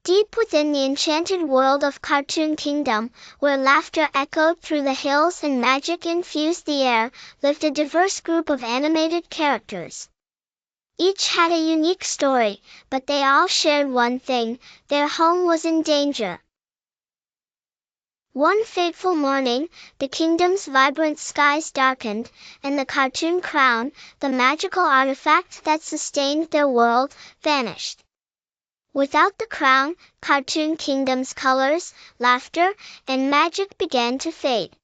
Deep within the enchanted world of Cartoon Kingdom, where laughter echoed through the hills and magic infused the air, lived a diverse group of animated characters. Each had a unique story, but they all shared one thing: their home was in danger. One fateful morning, the kingdom's vibrant skies darkened, and the cartoon crown, the magical artifact that sustained their world, vanished. Without the crown, Cartoon Kingdom's colors, laughter, and magic began to fade.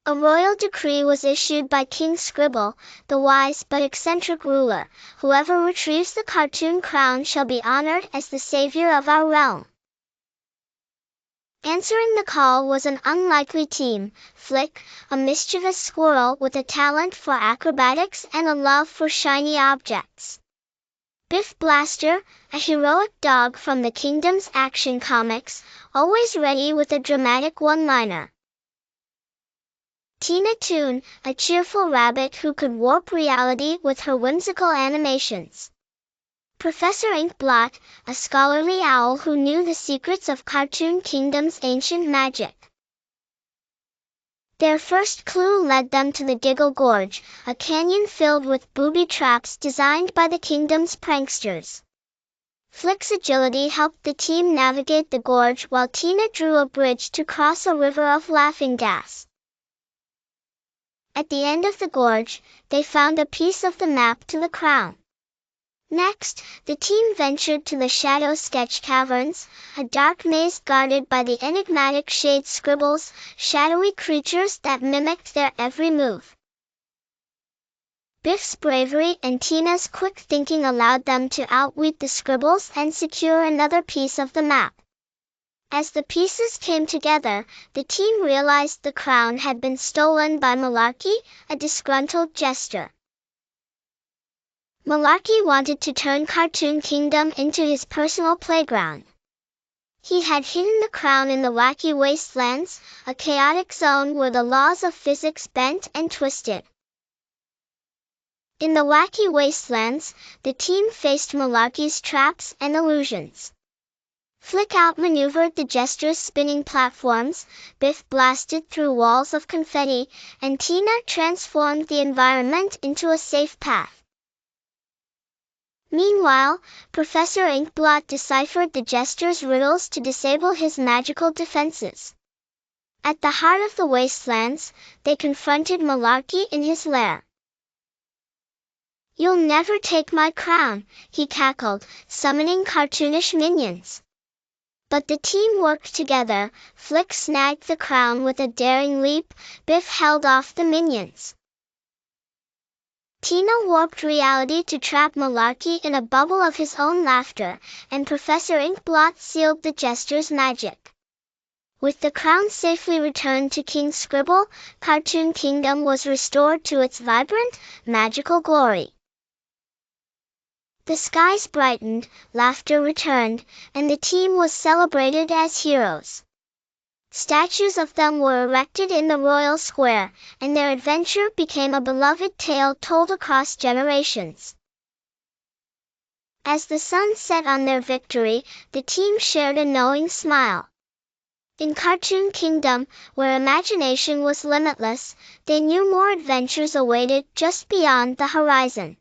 A royal decree was issued by King Scribble, the wise but eccentric ruler: whoever retrieves the cartoon crown shall be honored as the savior of our realm. Answering the call was an unlikely team: Flick, a mischievous squirrel with a talent for acrobatics and a love for shiny objects. Biff Blaster, a heroic dog from the kingdom's action comics, always ready with a dramatic one-liner. Toon, a cheerful rabbit who could warp reality with her whimsical animations. Professor Inkblot, a scholarly owl who knew the secrets of Cartoon Kingdom's ancient magic. Their first clue led them to the Diggle Gorge, a canyon filled with booby traps designed by the kingdom's pranksters. Flick's agility helped the team navigate the gorge while Tina drew a bridge to cross a river of laughing gas. At the end of the gorge, they found a piece of the map to the crown. Next, the team ventured to the Shadow Sketch Caverns, a dark maze guarded by the enigmatic shade scribbles, shadowy creatures that mimicked their every move. Biff's bravery and Tina's quick thinking allowed them to outwit the scribbles and secure another piece of the map. As the pieces came together, the team realized the crown had been stolen by Malarkey, a disgruntled jester. Malarkey wanted to turn Cartoon Kingdom into his personal playground. He had hidden the crown in the Wacky Wastelands, a chaotic zone where the laws of physics bent and twisted. In the Wacky Wastelands, the team faced Malarkey's traps and illusions. Flick outmaneuvered the jester's spinning platforms, Biff blasted through walls of confetti, and Tina transformed the environment into a safe path. Meanwhile, Professor Inkblot deciphered the jester's riddles to disable his magical defenses. At the heart of the wastelands, they confronted Malarkey in his lair. "You'll never take my crown," he cackled, summoning cartoonish minions. But the team worked together. Flick snagged the crown with a daring leap, Biff held off the minions. Tina warped reality to trap Malarkey in a bubble of his own laughter, and Professor Inkblot sealed the jester's magic. With the crown safely returned to King Scribble, Cartoon Kingdom was restored to its vibrant, magical glory. The skies brightened, laughter returned, and the team was celebrated as heroes. Statues of them were erected in the royal square, and their adventure became a beloved tale told across generations. As the sun set on their victory, the team shared a knowing smile. In Cartoon Kingdom, where imagination was limitless, they knew more adventures awaited just beyond the horizon.